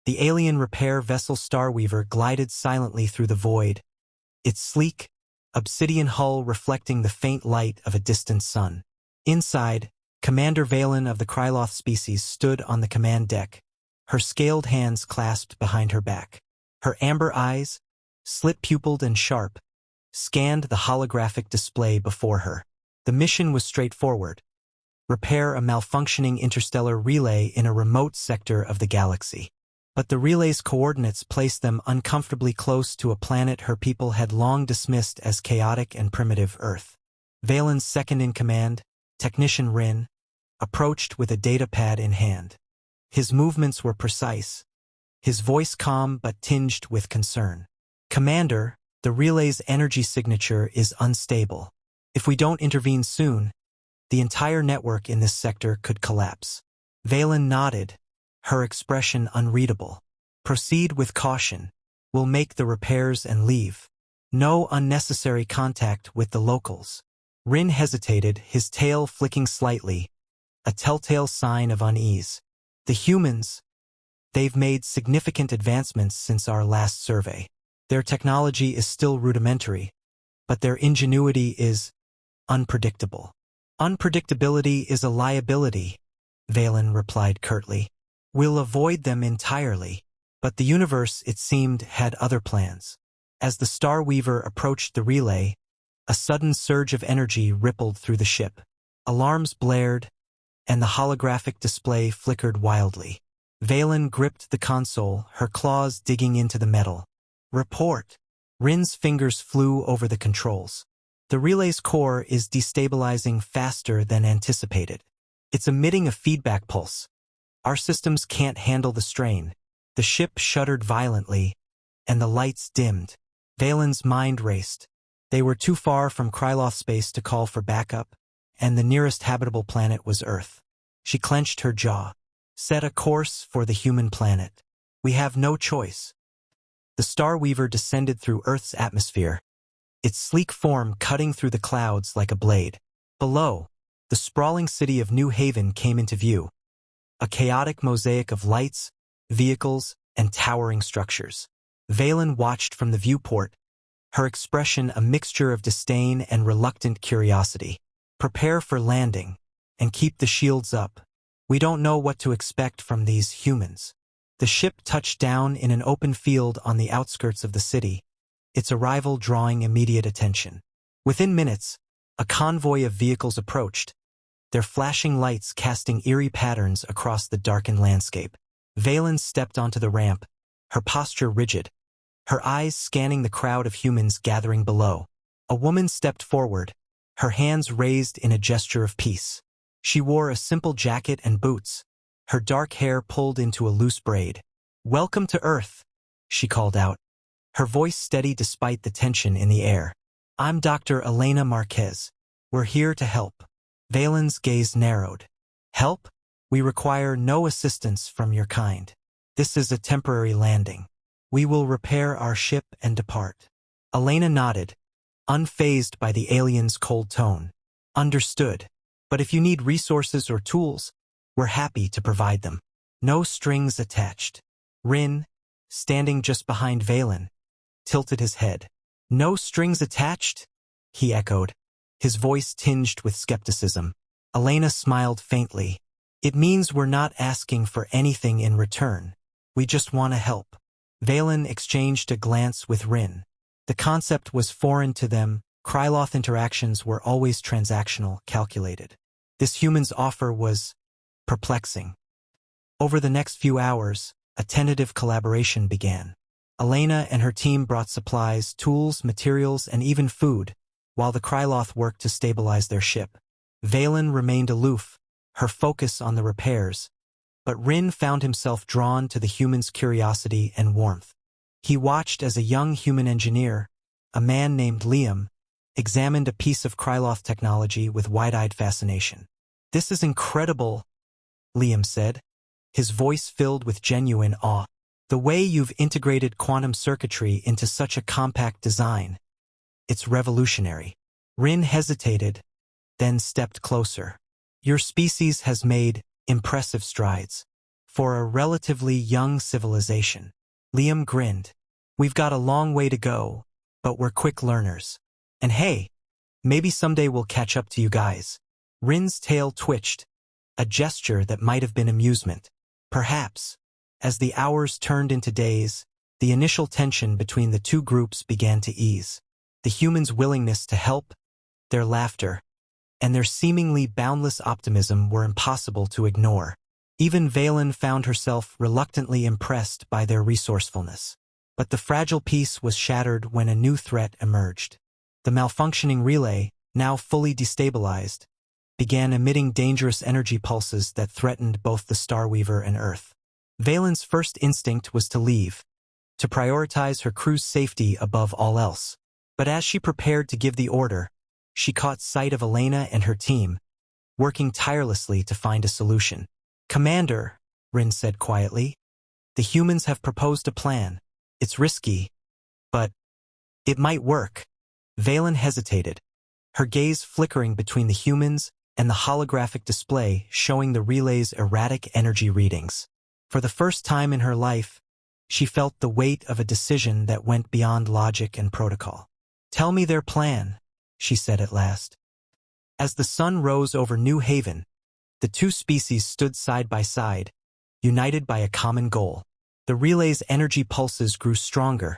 The alien repair vessel Starweaver glided silently through the void, its sleek, obsidian hull reflecting the faint light of a distant sun. Inside, Commander Valen of the Kryloth species stood on the command deck, her scaled hands clasped behind her back. Her amber eyes, slit-pupilled and sharp, scanned the holographic display before her. The mission was straightforward: repair a malfunctioning interstellar relay in a remote sector of the galaxy. But the relay's coordinates placed them uncomfortably close to a planet her people had long dismissed as chaotic and primitive Earth. Valen's second-in-command, Technician Rin, approached with a data pad in hand. His movements were precise, his voice calm but tinged with concern. "Commander, the relay's energy signature is unstable. If we don't intervene soon, the entire network in this sector could collapse." Valen nodded, her expression unreadable. "Proceed with caution. We'll make the repairs and leave. No unnecessary contact with the locals." Rin hesitated, his tail flicking slightly, a telltale sign of unease. "The humans, they've made significant advancements since our last survey. Their technology is still rudimentary, but their ingenuity is unpredictable." "Unpredictability is a liability," Valen replied curtly. "We'll avoid them entirely." But the universe, it seemed, had other plans. As the Starweaver approached the relay, a sudden surge of energy rippled through the ship. Alarms blared, and the holographic display flickered wildly. Valen gripped the console, her claws digging into the metal. "Report." Rin's fingers flew over the controls. "The relay's core is destabilizing faster than anticipated. It's emitting a feedback pulse. Our systems can't handle the strain." The ship shuddered violently, and the lights dimmed. Valen's mind raced. They were too far from Kryloth space to call for backup, and the nearest habitable planet was Earth. She clenched her jaw. "Set a course for the human planet. We have no choice." The Starweaver descended through Earth's atmosphere, its sleek form cutting through the clouds like a blade. Below, the sprawling city of New Haven came into view, a chaotic mosaic of lights, vehicles, and towering structures. Valen watched from the viewport, her expression a mixture of disdain and reluctant curiosity. "Prepare for landing, and keep the shields up. We don't know what to expect from these humans." The ship touched down in an open field on the outskirts of the city, its arrival drawing immediate attention. Within minutes, a convoy of vehicles approached, their flashing lights casting eerie patterns across the darkened landscape. Valen stepped onto the ramp, her posture rigid, her eyes scanning the crowd of humans gathering below. A woman stepped forward, her hands raised in a gesture of peace. She wore a simple jacket and boots, her dark hair pulled into a loose braid. "Welcome to Earth," she called out, her voice steady despite the tension in the air. "I'm Dr. Elena Marquez. We're here to help." Valen's gaze narrowed. "Help? We require no assistance from your kind. This is a temporary landing. We will repair our ship and depart." Elena nodded, unfazed by the alien's cold tone. "Understood. But if you need resources or tools, we're happy to provide them. No strings attached." Rin, standing just behind Valen, tilted his head. "No strings attached?" he echoed, his voice tinged with skepticism. Elena smiled faintly. "It means we're not asking for anything in return. We just want to help." Valen exchanged a glance with Rin. The concept was foreign to them. Kryloth interactions were always transactional, calculated. This human's offer was perplexing. Over the next few hours, a tentative collaboration began. Elena and her team brought supplies, tools, materials, and even food, while the Kryloth worked to stabilize their ship. Valen remained aloof, her focus on the repairs, but Rin found himself drawn to the human's curiosity and warmth. He watched as a young human engineer, a man named Liam, examined a piece of Kryloth technology with wide-eyed fascination. "This is incredible," Liam said, his voice filled with genuine awe. "The way you've integrated quantum circuitry into such a compact design. It's revolutionary." Rin hesitated, then stepped closer. "Your species has made impressive strides. for a relatively young civilization. Liam grinned. We've got a long way to go, but we're quick learners. And hey, maybe someday we'll catch up to you guys. Rin's tail twitched, a gesture that might have been amusement. Perhaps. As the hours turned into days, the initial tension between the two groups began to ease. The humans' willingness to help, their laughter, and their seemingly boundless optimism were impossible to ignore. Even Valen found herself reluctantly impressed by their resourcefulness. But the fragile peace was shattered when a new threat emerged. The malfunctioning relay, now fully destabilized, began emitting dangerous energy pulses that threatened both the Starweaver and Earth. Valen's first instinct was to leave, to prioritize her crew's safety above all else. But as she prepared to give the order, she caught sight of Elena and her team, working tirelessly to find a solution. "Commander," Rin said quietly, "the humans have proposed a plan. It's risky, but it might work." Valen hesitated, her gaze flickering between the humans and the holographic display showing the relay's erratic energy readings. For the first time in her life, she felt the weight of a decision that went beyond logic and protocol. "Tell me their plan," she said at last. As the sun rose over New Haven, the two species stood side by side, united by a common goal. The relay's energy pulses grew stronger,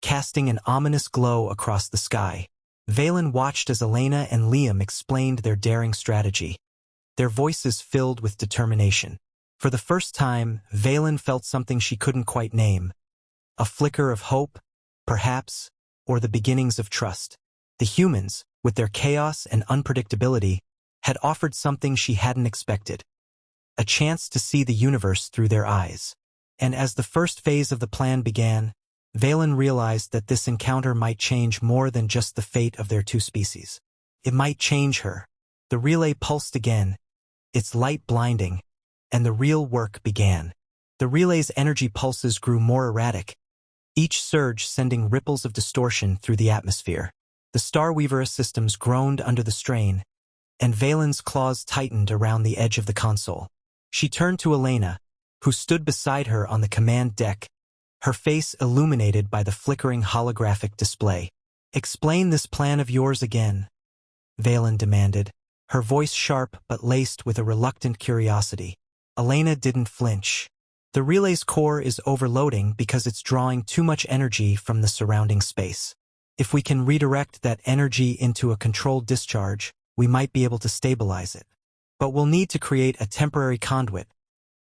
casting an ominous glow across the sky. Valen watched as Elena and Liam explained their daring strategy, their voices filled with determination. For the first time, Valen felt something she couldn't quite name. A flicker of hope, perhaps, or the beginnings of trust. The humans, with their chaos and unpredictability, had offered something she hadn't expected. A chance to see the universe through their eyes. And as the first phase of the plan began, Valen realized that this encounter might change more than just the fate of their two species. It might change her. The relay pulsed again, its light blinding, and the real work began. The relay's energy pulses grew more erratic, each surge sending ripples of distortion through the atmosphere. The Starweaver systems groaned under the strain, and Valen's claws tightened around the edge of the console. She turned to Elena, who stood beside her on the command deck, her face illuminated by the flickering holographic display. "Explain this plan of yours again," Valen demanded, her voice sharp but laced with a reluctant curiosity. Elena didn't flinch. "The relay's core is overloading because it's drawing too much energy from the surrounding space. If we can redirect that energy into a controlled discharge, we might be able to stabilize it. But we'll need to create a temporary conduit,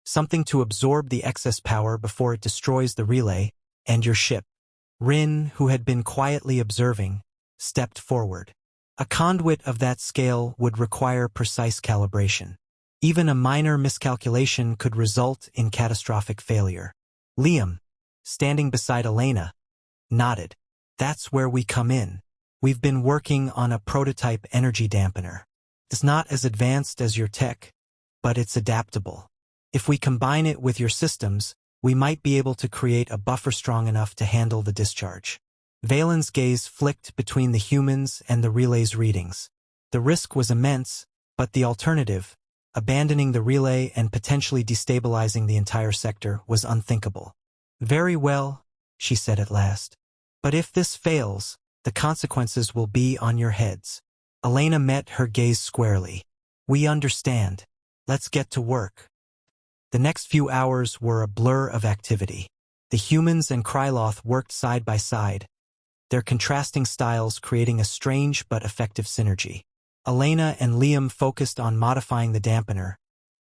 something to absorb the excess power before it destroys the relay and your ship." Rin, who had been quietly observing, stepped forward. A conduit of that scale would require precise calibration. Even a minor miscalculation could result in catastrophic failure. Liam, standing beside Elena, nodded. "That's where we come in. We've been working on a prototype energy dampener. It's not as advanced as your tech, but it's adaptable. If we combine it with your systems, we might be able to create a buffer strong enough to handle the discharge." Valen's gaze flicked between the humans and the relay's readings. The risk was immense, but the alternative, abandoning the relay and potentially destabilizing the entire sector, was unthinkable. "Very well," she said at last. "But if this fails, the consequences will be on your heads." Elena met her gaze squarely. "We understand. Let's get to work." The next few hours were a blur of activity. The humans and Kryloth worked side by side, their contrasting styles creating a strange but effective synergy. Elena and Liam focused on modifying the dampener,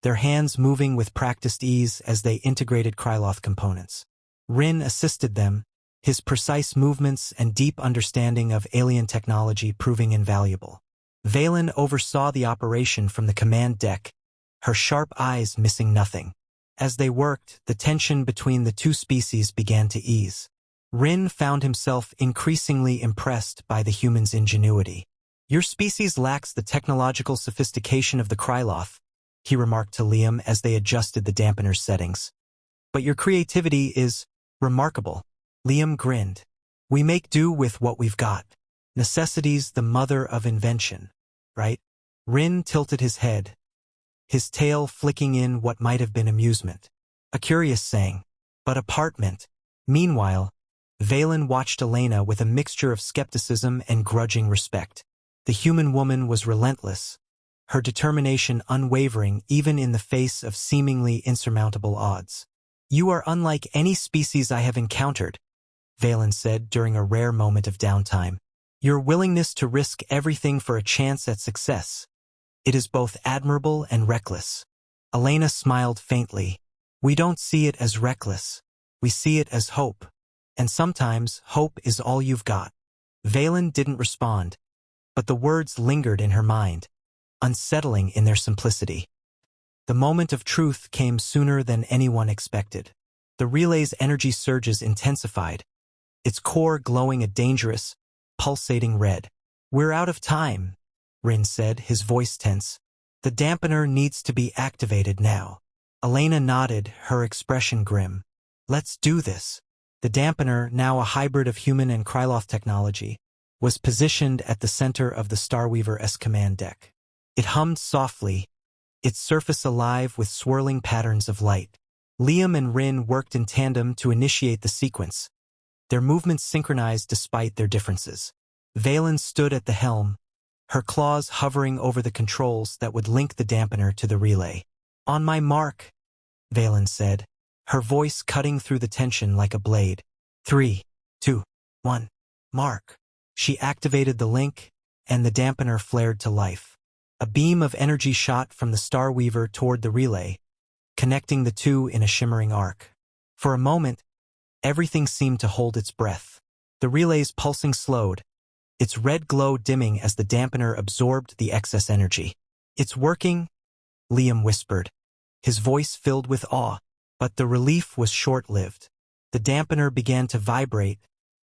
their hands moving with practiced ease as they integrated Kryloth components. Rin assisted them, his precise movements and deep understanding of alien technology proving invaluable. Valen oversaw the operation from the command deck, her sharp eyes missing nothing. As they worked, the tension between the two species began to ease. Rin found himself increasingly impressed by the humans' ingenuity. "Your species lacks the technological sophistication of the Kryloth," he remarked to Liam as they adjusted the dampener's settings. "But your creativity is remarkable." Liam grinned. "We make do with what we've got. Necessity's the mother of invention, right?" Rin tilted his head, his tail flicking in what might have been amusement. A curious saying. But apartment. Meanwhile, Valen watched Elena with a mixture of skepticism and grudging respect. The human woman was relentless, her determination unwavering even in the face of seemingly insurmountable odds. "You are unlike any species I have encountered," Valen said during a rare moment of downtime. "Your willingness to risk everything for a chance at success. It is both admirable and reckless." Elena smiled faintly. "We don't see it as reckless. We see it as hope. And sometimes hope is all you've got." Valen didn't respond, but the words lingered in her mind, unsettling in their simplicity. The moment of truth came sooner than anyone expected. The relay's energy surges intensified, its core glowing a dangerous, pulsating red. "We're out of time," Rin said, his voice tense. "The dampener needs to be activated now." Elena nodded, her expression grim. "Let's do this." The dampener, now a hybrid of human and Kryloth technology, was positioned at the center of the Starweaver's command deck. It hummed softly, its surface alive with swirling patterns of light. Liam and Rin worked in tandem to initiate the sequence, their movements synchronized despite their differences. Valen stood at the helm, her claws hovering over the controls that would link the dampener to the relay. "On my mark," Valen said, her voice cutting through the tension like a blade. 3, 2, 1, mark. She activated the link, and the dampener flared to life. A beam of energy shot from the Starweaver toward the relay, connecting the two in a shimmering arc. For a moment, everything seemed to hold its breath. The relay's pulsing slowed, its red glow dimming as the dampener absorbed the excess energy. "It's working," Liam whispered, his voice filled with awe. But the relief was short-lived. The dampener began to vibrate,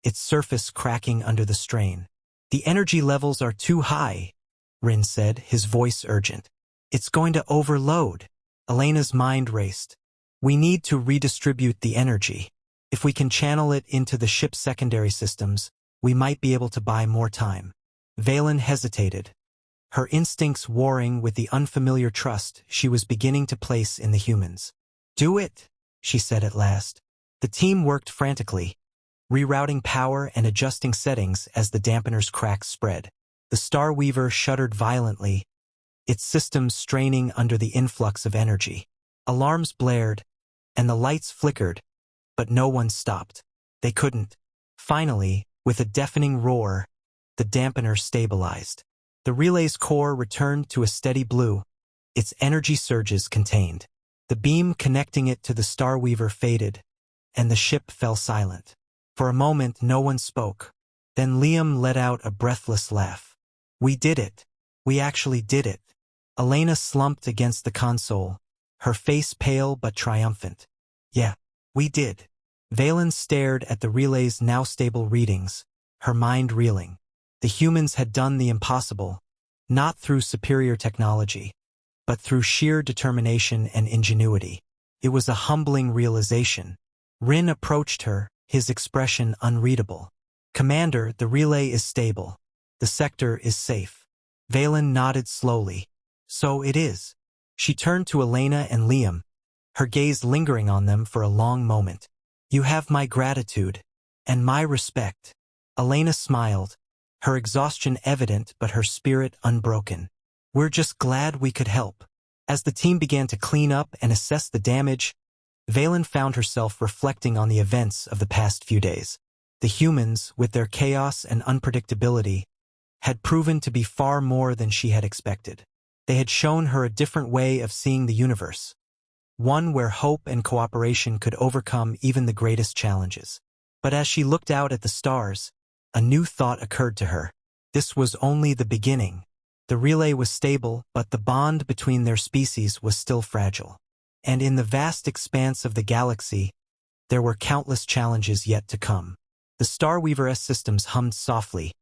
its surface cracking under the strain. "The energy levels are too high," Rin said, his voice urgent. "It's going to overload." Elena's mind raced. "We need to redistribute the energy. If we can channel it into the ship's secondary systems, we might be able to buy more time." Valen hesitated, her instincts warring with the unfamiliar trust she was beginning to place in the humans. "Do it," she said at last. The team worked frantically, rerouting power and adjusting settings as the dampener's cracks spread. The Starweaver shuddered violently, its systems straining under the influx of energy. Alarms blared, and the lights flickered, but no one stopped. They couldn't. Finally, with a deafening roar, the dampener stabilized. The relay's core returned to a steady blue, its energy surges contained. The beam connecting it to the Starweaver faded, and the ship fell silent. For a moment, no one spoke. Then Liam let out a breathless laugh. "We did it. We actually did it." Elena slumped against the console, her face pale but triumphant. "Yeah, we did." Valen stared at the relay's now stable readings, her mind reeling. The humans had done the impossible, not through superior technology, but through sheer determination and ingenuity. It was a humbling realization. Rin approached her, his expression unreadable. "Commander, the relay is stable. The sector is safe." Valen nodded slowly. "So it is." She turned to Elena and Liam, her gaze lingering on them for a long moment. "You have my gratitude, and my respect." Elena smiled, her exhaustion evident but her spirit unbroken. "We're just glad we could help." As the team began to clean up and assess the damage, Valen found herself reflecting on the events of the past few days. The humans, with their chaos and unpredictability, had proven to be far more than she had expected. They had shown her a different way of seeing the universe, one where hope and cooperation could overcome even the greatest challenges. But as she looked out at the stars, a new thought occurred to her. This was only the beginning. The relay was stable, but the bond between their species was still fragile. And in the vast expanse of the galaxy, there were countless challenges yet to come. The Starweaver's systems hummed softly,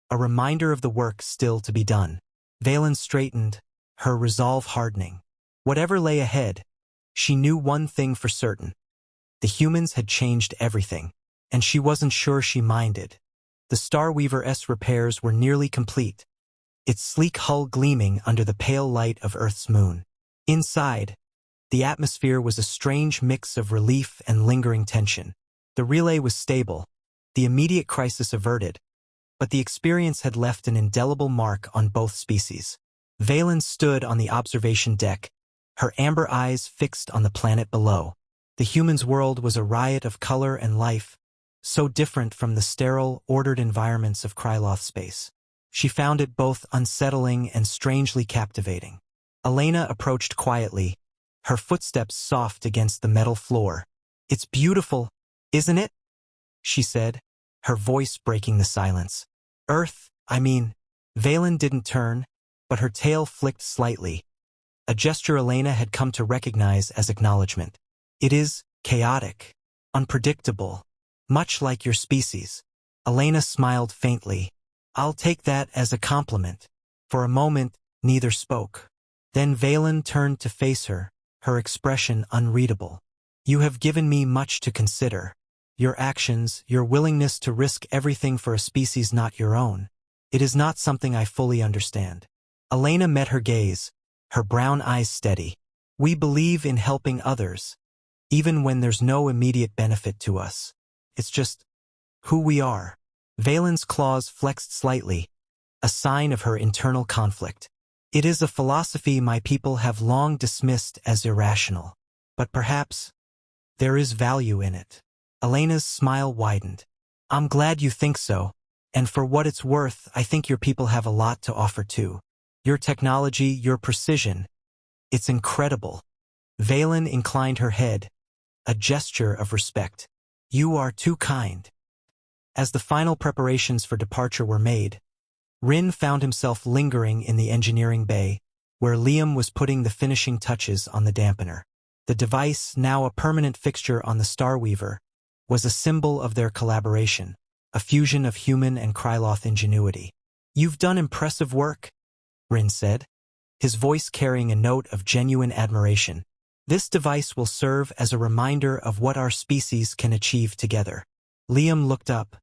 a reminder of the work still to be done. Valen straightened, her resolve hardening. Whatever lay ahead, she knew one thing for certain. The humans had changed everything, and she wasn't sure she minded. The Starweaver's repairs were nearly complete, its sleek hull gleaming under the pale light of Earth's moon. Inside, The atmosphere was a strange mix of relief and lingering tension. The relay was stable, the immediate crisis averted, but the experience had left an indelible mark on both species. Valen stood on the observation deck, her amber eyes fixed on the planet below. The human's world was a riot of color and life, so different from the sterile, ordered environments of Kryloth space. She found it both unsettling and strangely captivating. Elena approached quietly, her footsteps soft against the metal floor. "It's beautiful, isn't it?" she said, her voice breaking the silence. Valen didn't turn, but her tail flicked slightly, a gesture Elena had come to recognize as acknowledgement. "It is chaotic, unpredictable, much like your species." Elena smiled faintly. "I'll take that as a compliment." For a moment, neither spoke. Then Valen turned to face her, her expression unreadable. "You have given me much to consider. Your actions, your willingness to risk everything for a species not your own. It is not something I fully understand." Elena met her gaze, her brown eyes steady. "We believe in helping others, even when there's no immediate benefit to us. It's just who we are." Valen's claws flexed slightly, a sign of her internal conflict. "It is a philosophy my people have long dismissed as irrational. But perhaps there is value in it." Elena's smile widened. "I'm glad you think so, and for what it's worth, I think your people have a lot to offer too. Your technology, your precision, it's incredible." Valen inclined her head, a gesture of respect. "You are too kind." As the final preparations for departure were made, Rin found himself lingering in the engineering bay, where Liam was putting the finishing touches on the dampener. The device, now a permanent fixture on the Starweaver, was a symbol of their collaboration, a fusion of human and Kryloth ingenuity. "You've done impressive work," Rin said, his voice carrying a note of genuine admiration. "This device will serve as a reminder of what our species can achieve together." Liam looked up,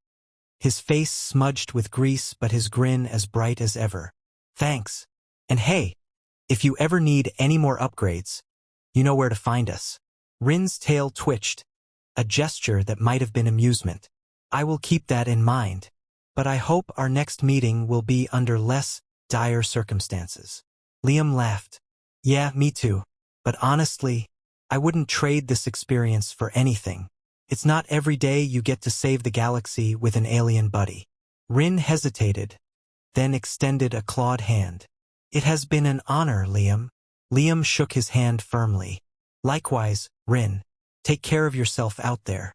his face smudged with grease but his grin as bright as ever. "Thanks. And hey, if you ever need any more upgrades, you know where to find us." Rin's tail twitched, a gesture that might have been amusement. "I will keep that in mind. But I hope our next meeting will be under less dire circumstances." Liam laughed. "Yeah, me too. But honestly, I wouldn't trade this experience for anything. It's not every day you get to save the galaxy with an alien buddy." Rin hesitated, then extended a clawed hand. "It has been an honor, Liam." Liam shook his hand firmly. "Likewise, Rin. Take care of yourself out there."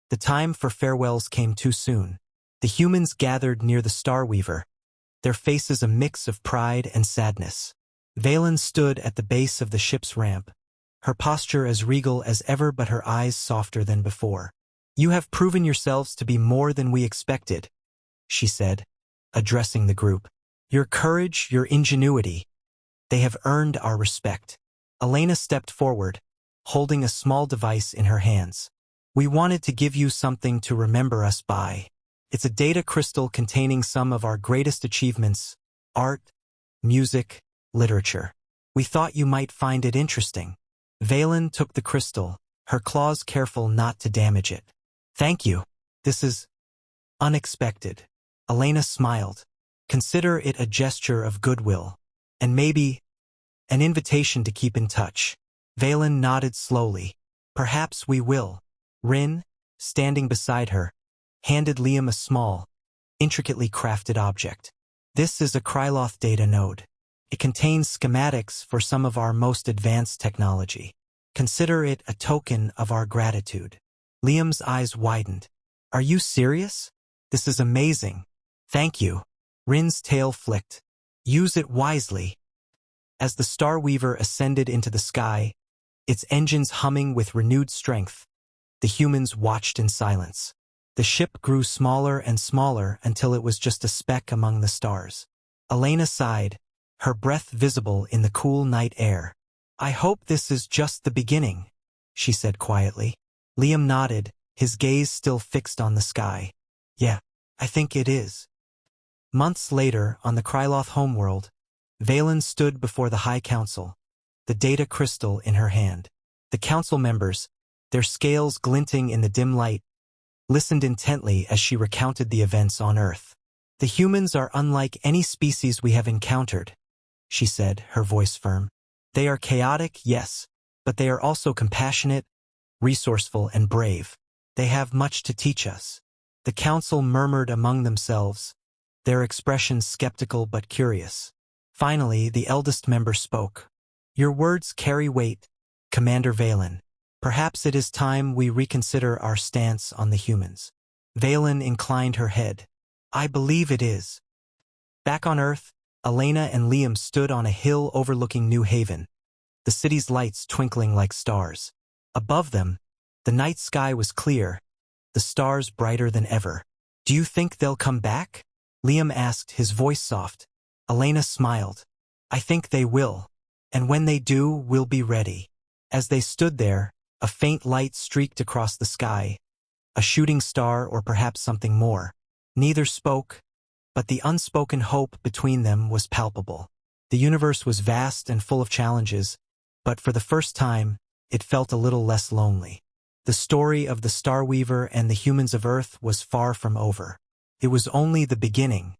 The time for farewells came too soon. The humans gathered near the Starweaver, their faces a mix of pride and sadness. Valen stood at the base of the ship's ramp, her posture as regal as ever but her eyes softer than before. "You have proven yourselves to be more than we expected," she said, addressing the group. "Your courage, your ingenuity, they have earned our respect." Elena stepped forward, holding a small device in her hands. "We wanted to give you something to remember us by. It's a data crystal containing some of our greatest achievements, art, music, literature. We thought you might find it interesting." Valen took the crystal, her claws careful not to damage it. "Thank you. This is unexpected." Elena smiled. "Consider it a gesture of goodwill, and maybe an invitation to keep in touch." Valen nodded slowly. "Perhaps we will." Rin, standing beside her, handed Liam a small, intricately crafted object. "This is a Kryloth data node. It contains schematics for some of our most advanced technology. Consider it a token of our gratitude." Liam's eyes widened. "Are you serious? This is amazing. Thank you." Rin's tail flicked. "Use it wisely." As the Starweaver ascended into the sky, its engines humming with renewed strength, the humans watched in silence. The ship grew smaller and smaller until it was just a speck among the stars. Elena sighed, her breath visible in the cool night air. "I hope this is just the beginning," she said quietly. Liam nodded, his gaze still fixed on the sky. "Yeah, I think it is." Months later, on the Kryloth homeworld, Valen stood before the High Council, the data crystal in her hand. The council members, their scales glinting in the dim light, listened intently as she recounted the events on Earth. The humans are unlike any species we have encountered, she said, her voice firm. They are chaotic, yes, but they are also compassionate, resourceful, and brave. They have much to teach us. The council murmured among themselves, their expressions skeptical but curious. Finally, the eldest member spoke. Your words carry weight, Commander Valen. Perhaps it is time we reconsider our stance on the humans. Valen inclined her head. I believe it is. Back on Earth, Elena and Liam stood on a hill overlooking New Haven, the city's lights twinkling like stars. Above them, the night sky was clear, the stars brighter than ever. Do you think they'll come back? Liam asked, his voice soft. Elena smiled. I think they will, and when they do, we'll be ready. As they stood there, a faint light streaked across the sky, a shooting star or perhaps something more. Neither spoke, but the unspoken hope between them was palpable. The universe was vast and full of challenges, but for the first time, it felt a little less lonely. The story of the Starweaver and the humans of Earth was far from over. It was only the beginning.